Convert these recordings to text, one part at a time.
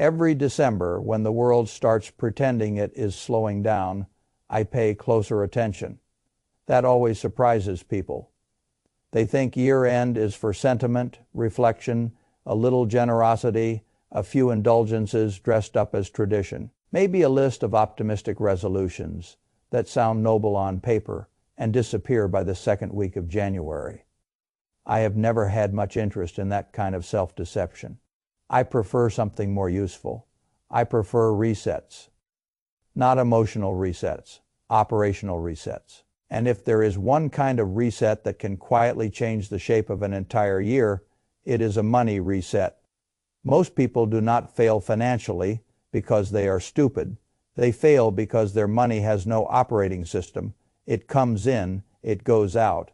Every December, when the world starts pretending it is slowing down, I pay closer attention. That always surprises people. They think year-end is for sentiment, reflection, a little generosity, a few indulgences dressed up as tradition. Maybe a list of optimistic resolutions that sound noble on paper and disappear by the second week of January. I have never had much interest in that kind of self-deception. I prefer something more useful. I prefer resets. Not emotional resets, operational resets. And if there is one kind of reset that can quietly change the shape of an entire year, it is a money reset. Most people do not fail financially because they are stupid. They fail because their money has no operating system. It comes in, it goes out.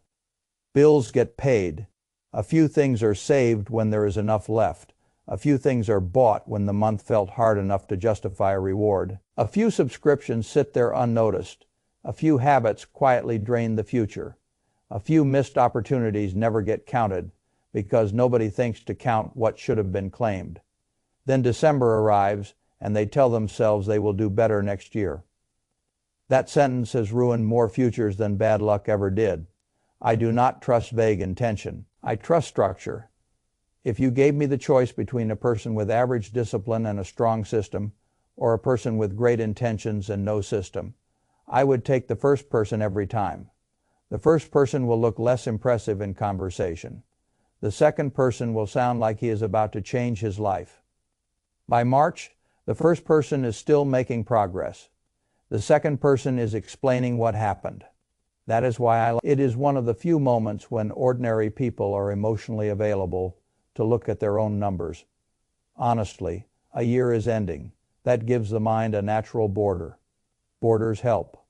Bills get paid. A few things are saved when there is enough left. A few things are bought when the month felt hard enough to justify a reward. A few subscriptions sit there unnoticed. A few habits quietly drain the future. A few missed opportunities never get counted because nobody thinks to count what should have been claimed. Then December arrives and they tell themselves they will do better next year. That sentence has ruined more futures than bad luck ever did. I do not trust vague intention. I trust structure. If you gave me the choice between a person with average discipline and a strong system, or a person with great intentions and no system, I would take the first person every time. The first person will look less impressive in conversation. The second person will sound like he is about to change his life. By March, the first person is still making progress. The second person is explaining what happened. That is why it is one of the few moments when ordinary people are emotionally available to look at their own numbers. Honestly, a year is ending. That gives the mind a natural border. Borders help.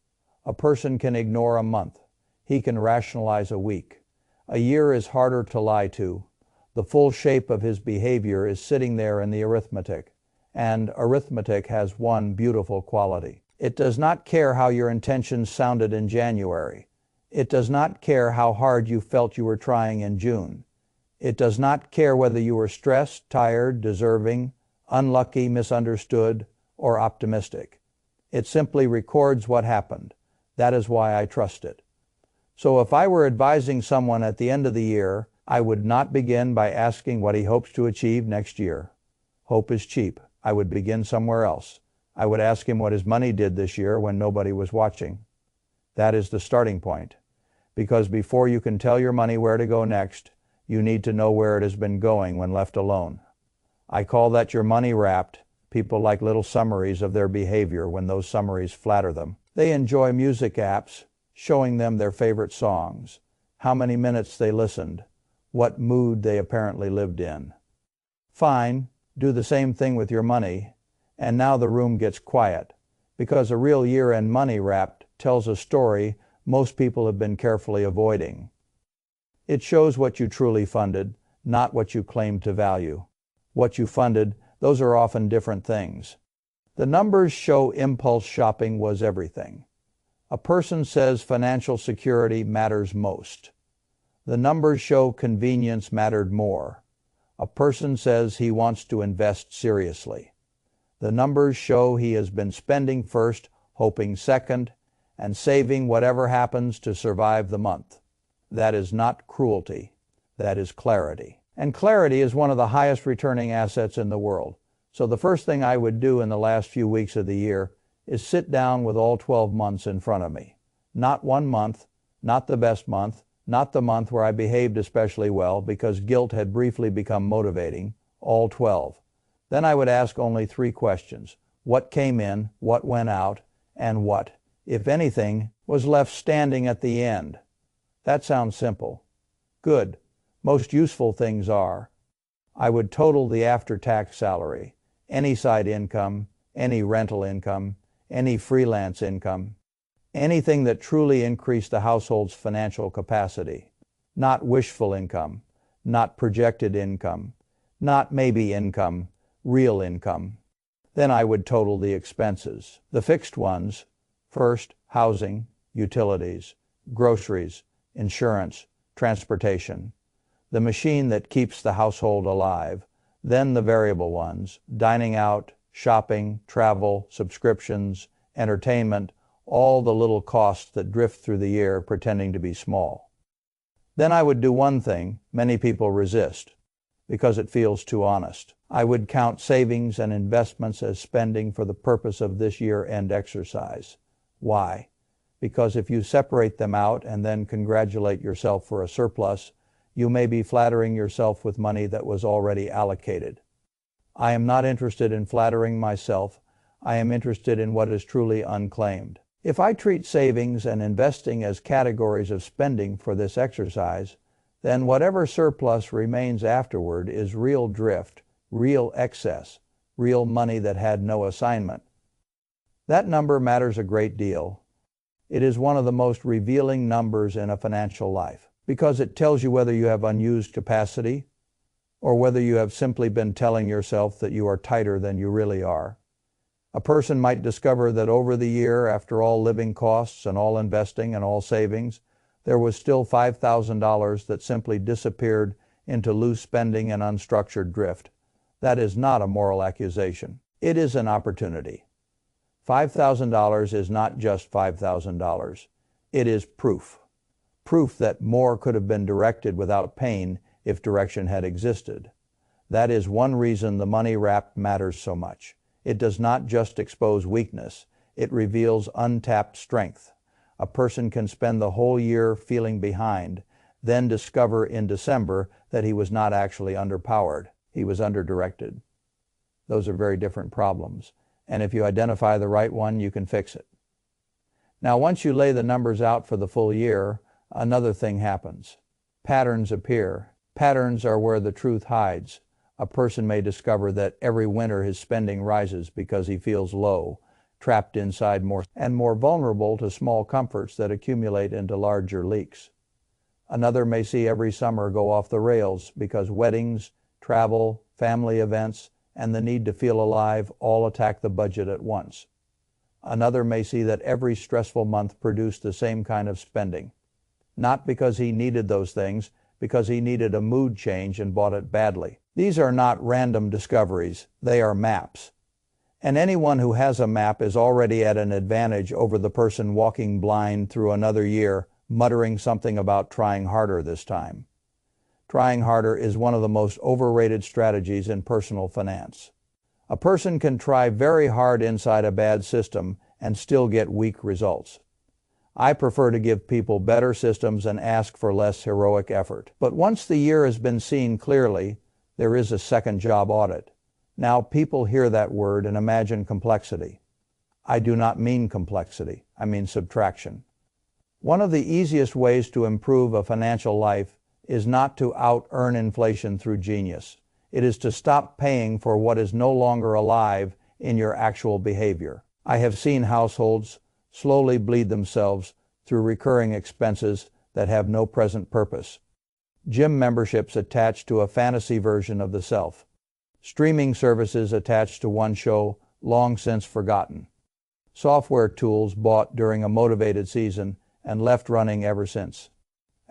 A person can ignore a month. He can rationalize a week. A year is harder to lie to. The full shape of his behavior is sitting there in the arithmetic. And arithmetic has one beautiful quality. It does not care how your intentions sounded in January. It does not care how hard you felt you were trying in June. It does not care whether you were stressed, tired, deserving, unlucky, misunderstood, or optimistic. It simply records what happened. That is why I trust it. So if I were advising someone at the end of the year, I would not begin by asking what he hopes to achieve next year. Hope is cheap. I would begin somewhere else. I would ask him what his money did this year when nobody was watching. That is the starting point. Because before you can tell your money where to go next, you need to know where it has been going when left alone. I call that your money wrapped. People like little summaries of their behavior when those summaries flatter them. They enjoy music apps, showing them their favorite songs, how many minutes they listened, what mood they apparently lived in. Fine, do the same thing with your money, and now the room gets quiet, because a real year-end money wrapped tells a story most people have been carefully avoiding. It shows what you truly funded, not what you claimed to value. What you funded, those are often different things. The numbers show impulse shopping was everything. A person says financial security matters most. The numbers show convenience mattered more. A person says he wants to invest seriously. The numbers show he has been spending first, hoping second, and saving whatever happens to survive the month. That is not cruelty. That is clarity. And clarity is one of the highest returning assets in the world. So the first thing I would do in the last few weeks of the year is sit down with all 12 months in front of me. Not one month, not the best month, not the month where I behaved especially well because guilt had briefly become motivating, all 12. Then I would ask only 3 questions. What came in, what went out, and what, if anything, was left standing at the end. That sounds simple. Good. Most useful things are. I would total the after-tax salary, any side income, any rental income, any freelance income, anything that truly increased the household's financial capacity. Not wishful income, not projected income, not maybe income, real income. Then I would total the expenses, the fixed ones. First, housing, utilities, groceries, insurance, transportation. The machine that keeps the household alive, Then the variable ones, dining out, shopping, travel, subscriptions, entertainment, all the little costs that drift through the year pretending to be small. Then I would do one thing many people resist, because it feels too honest. I would count savings and investments as spending for the purpose of this year-end exercise. Why? Because if you separate them out and then congratulate yourself for a surplus, you may be flattering yourself with money that was already allocated. I am not interested in flattering myself. I am interested in what is truly unclaimed. If I treat savings and investing as categories of spending for this exercise, then whatever surplus remains afterward is real drift, real excess, real money that had no assignment. That number matters a great deal. It is one of the most revealing numbers in a financial life, because it tells you whether you have unused capacity or whether you have simply been telling yourself that you are tighter than you really are. A person might discover that over the year, after all living costs and all investing and all savings, there was still $5,000 that simply disappeared into loose spending and unstructured drift. That is not a moral accusation. It is an opportunity. $5,000 is not just $5,000. It is proof. Proof that more could have been directed without pain if direction had existed. That is one reason the money wrap matters so much. It does not just expose weakness. It reveals untapped strength. A person can spend the whole year feeling behind, then discover in December that he was not actually underpowered. He was underdirected. Those are very different problems. And if you identify the right one, you can fix it. Now, once you lay the numbers out for the full year, another thing happens. Patterns appear. Patterns are where the truth hides. A person may discover that every winter his spending rises because he feels low, trapped inside more and more vulnerable to small comforts that accumulate into larger leaks. Another may see every summer go off the rails because weddings, travel, family events, and the need to feel alive all attack the budget at once. Another may see that every stressful month produced the same kind of spending. Not because he needed those things, because he needed a mood change and bought it badly. These are not random discoveries, they are maps. And anyone who has a map is already at an advantage over the person walking blind through another year, muttering something about trying harder this time. Trying harder is one of the most overrated strategies in personal finance. A person can try very hard inside a bad system and still get weak results. I prefer to give people better systems and ask for less heroic effort. But once the year has been seen clearly, there is a second job audit. Now people hear that word and imagine complexity. I do not mean complexity, I mean subtraction. One of the easiest ways to improve a financial life is not to out-earn inflation through genius. It is to stop paying for what is no longer alive in your actual behavior. I have seen households slowly bleed themselves through recurring expenses that have no present purpose. Gym memberships attached to a fantasy version of the self. Streaming services attached to one show long since forgotten. Software tools bought during a motivated season and left running ever since.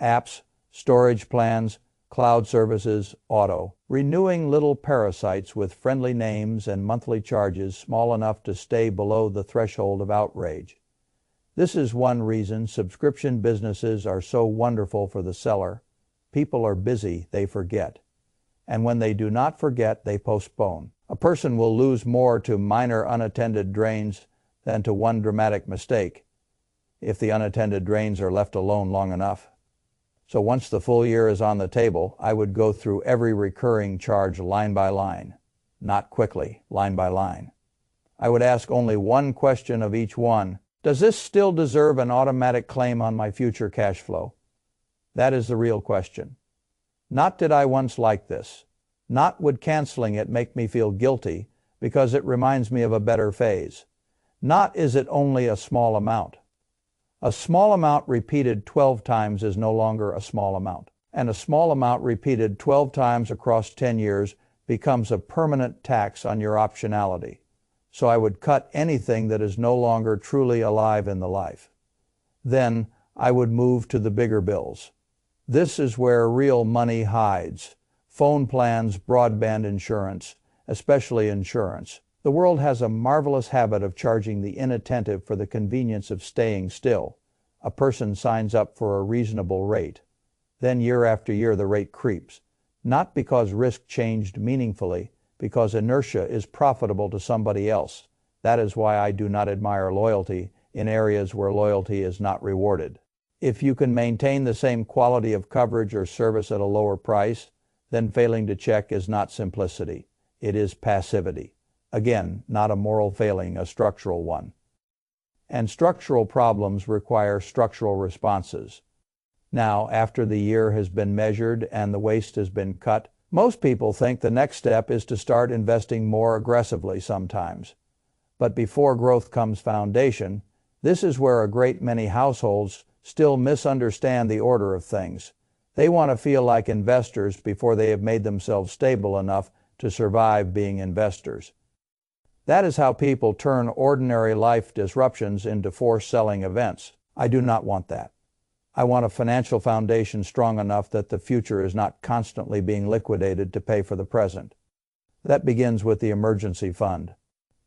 Apps, storage plans, cloud services, auto. Renewing little parasites with friendly names and monthly charges small enough to stay below the threshold of outrage. This is one reason subscription businesses are so wonderful for the seller. People are busy, they forget. And when they do not forget, they postpone. A person will lose more to minor unattended drains than to one dramatic mistake, if the unattended drains are left alone long enough. So once the full year is on the table, I would go through every recurring charge line by line, not quickly, line by line. I would ask only one question of each one. Does this still deserve an automatic claim on my future cash flow? That is the real question. Not did I once like this. Not would canceling it make me feel guilty because it reminds me of a better phase. Not is it only a small amount. A small amount repeated 12 times is no longer a small amount. And a small amount repeated 12 times across 10 years becomes a permanent tax on your optionality. So I would cut anything that is no longer truly alive in the life. Then I would move to the bigger bills. This is where real money hides. phone plans, broadband insurance, especially insurance. The world has a marvelous habit of charging the inattentive for the convenience of staying still. A person signs up for a reasonable rate. Then year after year the rate creeps. Not because risk changed meaningfully, because inertia is profitable to somebody else. That is why I do not admire loyalty in areas where loyalty is not rewarded. If you can maintain the same quality of coverage or service at a lower price, then failing to check is not simplicity. It is passivity. Again, not a moral failing, a structural one. And structural problems require structural responses. Now, after the year has been measured and the waste has been cut, most people think the next step is to start investing more aggressively sometimes. But before growth comes foundation, this is where a great many households still misunderstand the order of things. They want to feel like investors before they have made themselves stable enough to survive being investors. That is how people turn ordinary life disruptions into forced selling events. I do not want that. I want a financial foundation strong enough that the future is not constantly being liquidated to pay for the present. That begins with the emergency fund.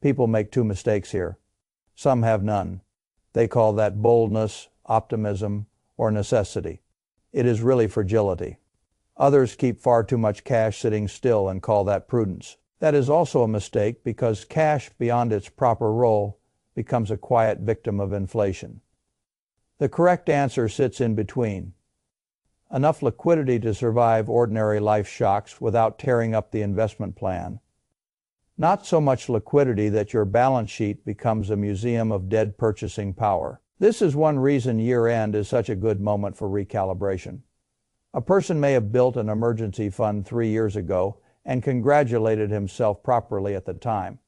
People make two mistakes here. Some have none. They call that boldness, optimism, or necessity. It is really fragility. Others keep far too much cash sitting still and call that prudence. That is also a mistake because cash beyond its proper role becomes a quiet victim of inflation. The correct answer sits in between. Enough liquidity to survive ordinary life shocks without tearing up the investment plan. Not so much liquidity that your balance sheet becomes a museum of dead purchasing power. This is one reason year-end is such a good moment for recalibration. A person may have built an emergency fund 3 years ago and congratulated himself properly at the time.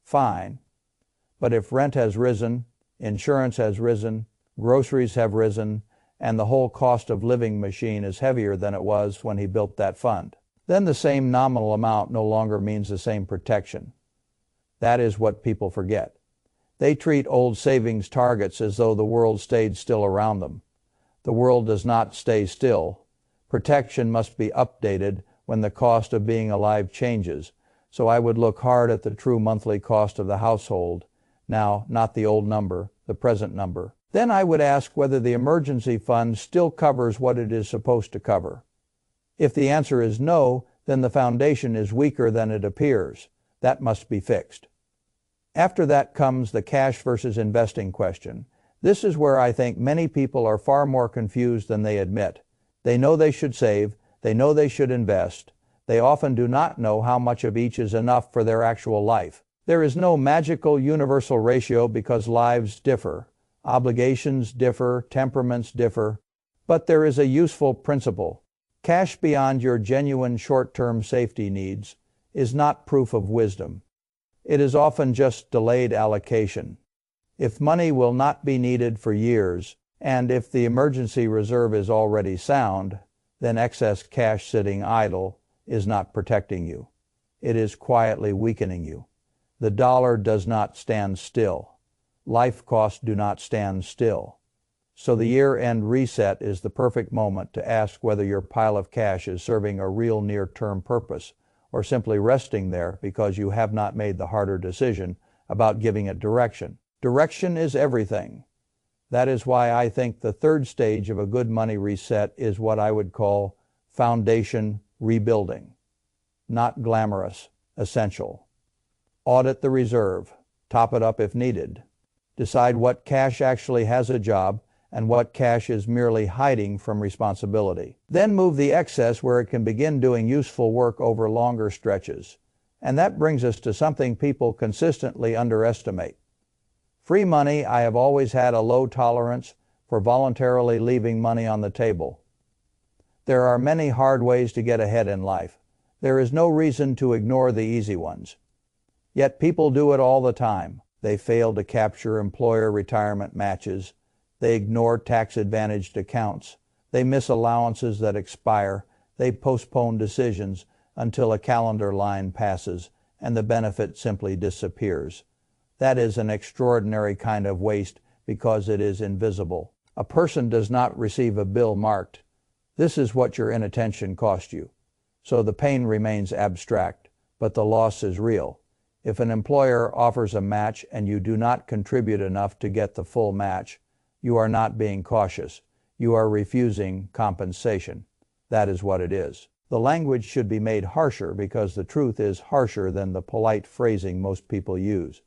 Fine. But if rent has risen, insurance has risen, groceries have risen, and the whole cost of living machine is heavier than it was when he built that fund, then the same nominal amount no longer means the same protection. That is what people forget. They treat old savings targets as though the world stayed still around them. The world does not stay still. Protection must be updated when the cost of being alive changes, so I would look hard at the true monthly cost of the household, now not the old number, the present number. Then I would ask whether the emergency fund still covers what it is supposed to cover. If the answer is no, then the foundation is weaker than it appears. That must be fixed. After that comes the cash versus investing question. This is where I think many people are far more confused than they admit. They know they should save, they know they should invest. They often do not know how much of each is enough for their actual life. There is no magical universal ratio because lives differ. Obligations differ, temperaments differ, but there is a useful principle. Cash beyond your genuine short-term safety needs is not proof of wisdom. It is often just delayed allocation. If money will not be needed for years, and if the emergency reserve is already sound, then excess cash sitting idle is not protecting you. It is quietly weakening you. The dollar does not stand still. Life costs do not stand still. So the year-end reset is the perfect moment to ask whether your pile of cash is serving a real near-term purpose or simply resting there because you have not made the harder decision about giving it direction. Direction is everything. That is why I think the third stage of a good money reset is what I would call foundation rebuilding. Not glamorous, essential. Audit the reserve. Top it up if needed. Decide what cash actually has a job and what cash is merely hiding from responsibility. Then move the excess where it can begin doing useful work over longer stretches. And that brings us to something people consistently underestimate. Free money. I have always had a low tolerance for voluntarily leaving money on the table. There are many hard ways to get ahead in life. There is no reason to ignore the easy ones. Yet people do it all the time. They fail to capture employer retirement matches. They ignore tax-advantaged accounts. They miss allowances that expire. They postpone decisions until a calendar line passes and the benefit simply disappears. That is an extraordinary kind of waste because it is invisible. A person does not receive a bill marked, "This is what your inattention cost you." so the pain remains abstract, but the loss is real. If an employer offers a match and you do not contribute enough to get the full match, you are not being cautious. You are refusing compensation. That is what it is. The language should be made harsher because the truth is harsher than the polite phrasing most people use.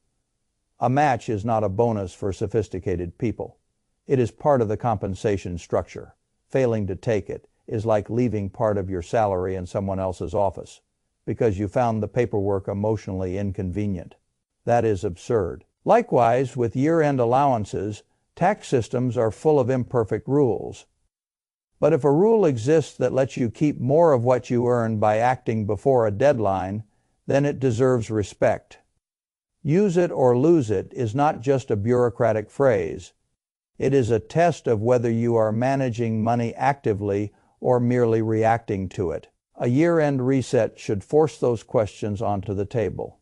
A match is not a bonus for sophisticated people. It is part of the compensation structure. Failing to take it is like leaving part of your salary in someone else's office because you found the paperwork emotionally inconvenient. That is absurd. Likewise, with year-end allowances, tax systems are full of imperfect rules. But if a rule exists that lets you keep more of what you earn by acting before a deadline, then it deserves respect. Use it or lose it is not just a bureaucratic phrase. It is a test of whether you are managing money actively or merely reacting to it. A year-end reset should force those questions onto the table.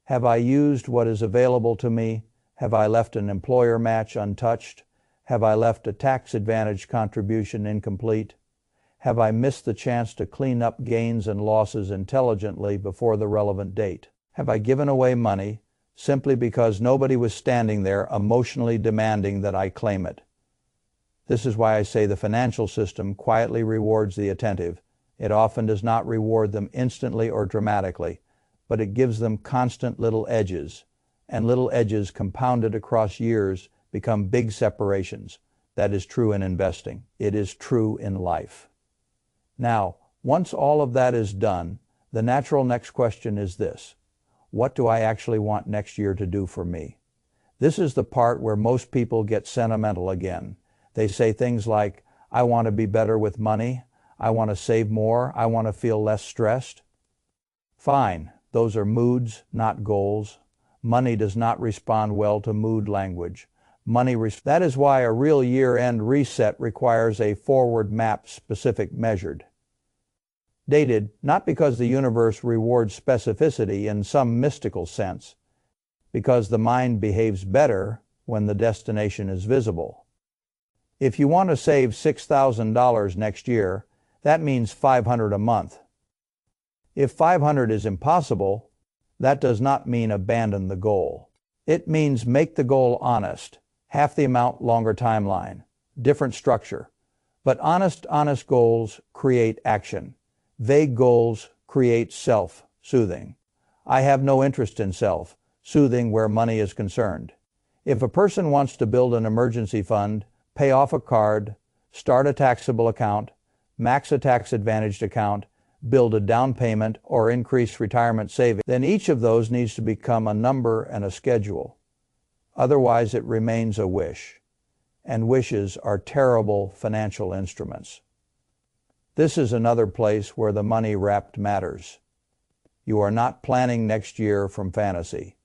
Have I used what is available to me? Have I left an employer match untouched? Have I left a tax advantage contribution incomplete? Have I missed the chance to clean up gains and losses intelligently before the relevant date? Have I given away money simply because nobody was standing there emotionally demanding that I claim it? This is why I say the financial system quietly rewards the attentive. It often does not reward them instantly or dramatically, but it gives them constant little edges, and little edges compounded across years become big separations. That is true in investing. It is true in life. Now, once all of that is done, the natural next question is this: what do I actually want next year to do for me? This is the part where most people get sentimental again. They say things like, I want to be better with money, I want to save more, I want to feel less stressed. Fine, those are moods, not goals. Money does not respond well to mood language. That is why a real year-end reset requires a forward map specific measured. Dated, not because the universe rewards specificity in some mystical sense, because the mind behaves better when the destination is visible. If you want to save $6,000 next year, that means $500 a month. If $500 is impossible, that does not mean abandon the goal. It means make the goal honest. Half the amount, longer timeline, different structure. But honest goals create action. Vague goals create self-soothing. I have no interest in self-soothing where money is concerned. If a person wants to build an emergency fund, pay off a card, start a taxable account, max a tax-advantaged account, build a down payment, or increase retirement savings, then each of those needs to become a number and a schedule. Otherwise, it remains a wish. And wishes are terrible financial instruments. This is another place where the money-wrapped matters. You are not planning next year from fantasy.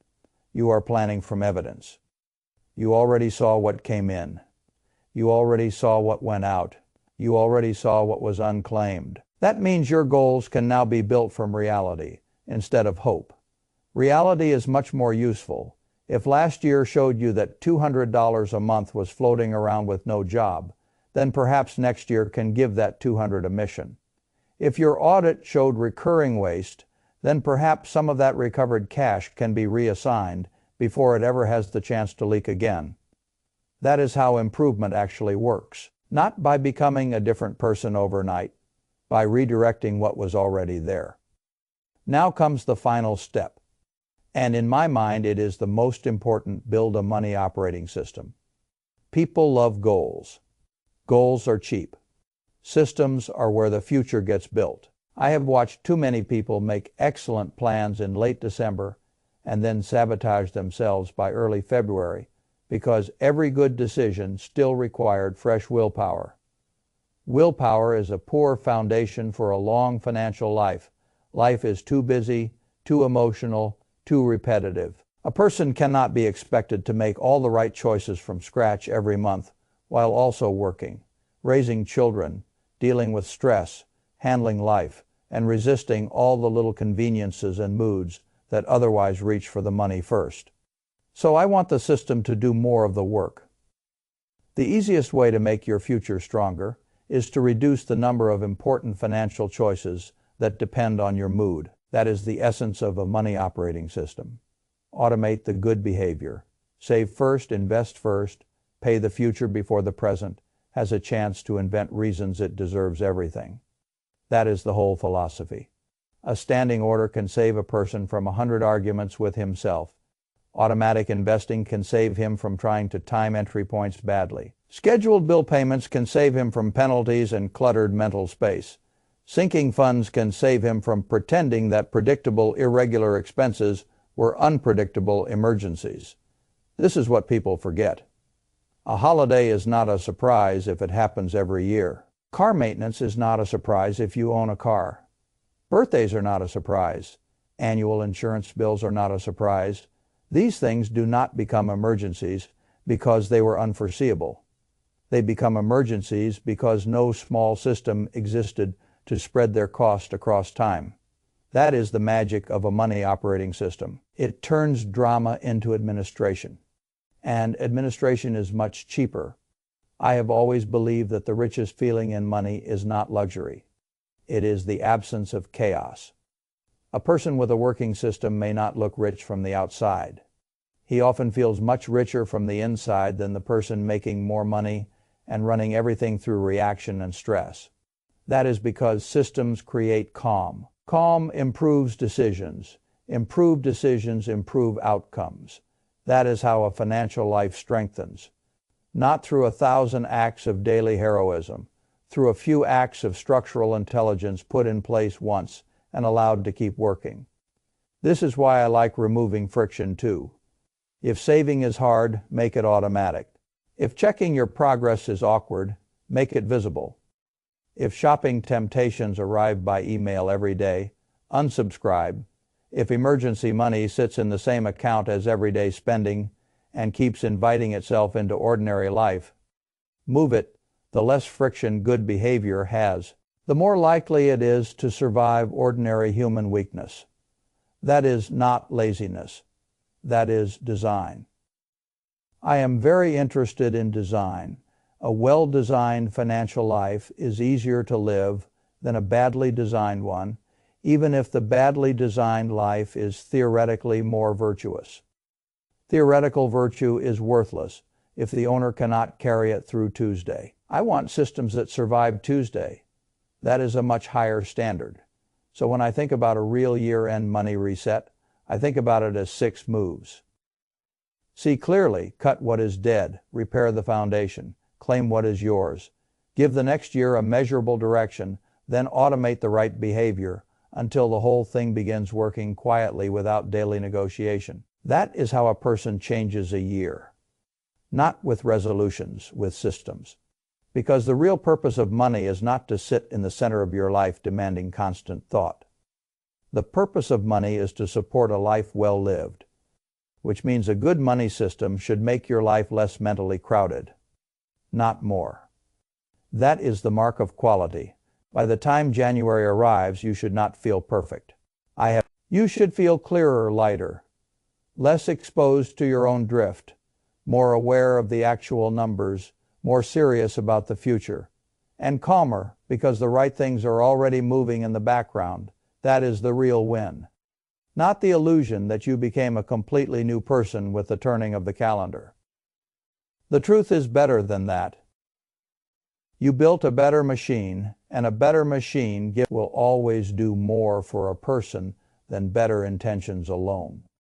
You are planning from evidence. You already saw what came in. You already saw what went out. You already saw what was unclaimed. That means your goals can now be built from reality instead of hope. Reality is much more useful. If last year showed you that $200 a month was floating around with no job, then perhaps next year can give that $200 a mission. If your audit showed recurring waste, then perhaps some of that recovered cash can be reassigned before it ever has the chance to leak again. That is how improvement actually works. Not by becoming a different person overnight, by redirecting what was already there. Now comes the final step. And in my mind, it is the most important: build a money operating system. People love goals. Goals are cheap. Systems are where the future gets built. I have watched too many people make excellent plans in late December and then sabotage themselves by early February because every good decision still required fresh willpower. Willpower is a poor foundation for a long financial life. Life is too busy, too emotional, too repetitive. A person cannot be expected to make all the right choices from scratch every month while also working, raising children, dealing with stress, handling life, and resisting all the little conveniences and moods that otherwise reach for the money first. So I want the system to do more of the work. The easiest way to make your future stronger is to reduce the number of important financial choices that depend on your mood. That is the essence of a money operating system. Automate the good behavior. Save first, invest first, pay the future before the present has a chance to invent reasons it deserves everything. That is the whole philosophy. A standing order can save a person from 100 arguments with himself. Automatic investing can save him from trying to time entry points badly. Scheduled bill payments can save him from penalties and cluttered mental space. Sinking funds can save him from pretending that predictable irregular expenses were unpredictable emergencies. This is what people forget. A holiday is not a surprise if it happens every year. Car maintenance is not a surprise if you own a car. Birthdays are not a surprise. Annual insurance bills are not a surprise. These things do not become emergencies because they were unforeseeable. They become emergencies because no small system existed to spread their cost across time. That is the magic of a money operating system. It turns drama into administration. And administration is much cheaper. I have always believed that the richest feeling in money is not luxury. It is the absence of chaos. A person with a working system may not look rich from the outside. He often feels much richer from the inside than the person making more money and running everything through reaction and stress. That is because systems create calm. Calm improves decisions. Improved decisions improve outcomes. That is how a financial life strengthens. Not through 1,000 acts of daily heroism, through a few acts of structural intelligence put in place once and allowed to keep working. This is why I like removing friction too. If saving is hard, make it automatic. If checking your progress is awkward, make it visible. If shopping temptations arrive by email every day, unsubscribe. If emergency money sits in the same account as everyday spending and keeps inviting itself into ordinary life, move it. The less friction good behavior has, the more likely it is to survive ordinary human weakness. That is not laziness. That is design. I am very interested in design. A well-designed financial life is easier to live than a badly designed one, even if the badly designed life is theoretically more virtuous. Theoretical virtue is worthless if the owner cannot carry it through Tuesday. I want systems that survive Tuesday. That is a much higher standard. So when I think about a real year-end money reset, I think about it as 6 moves. See clearly, cut what is dead, repair the foundation, claim what is yours, give the next year a measurable direction, then automate the right behavior until the whole thing begins working quietly without daily negotiation. That is how a person changes a year. Not with resolutions, with systems. Because the real purpose of money is not to sit in the center of your life demanding constant thought. The purpose of money is to support a life well lived, which means a good money system should make your life less mentally crowded, not more. That is the mark of quality. By the time January arrives, you should not feel perfect. You should feel clearer, lighter, less exposed to your own drift, more aware of the actual numbers, more serious about the future, and calmer because the right things are already moving in the background. That is the real win. Not the illusion that you became a completely new person with the turning of the calendar. The truth is better than that. You built a better machine, and a better machine will always do more for a person than better intentions alone.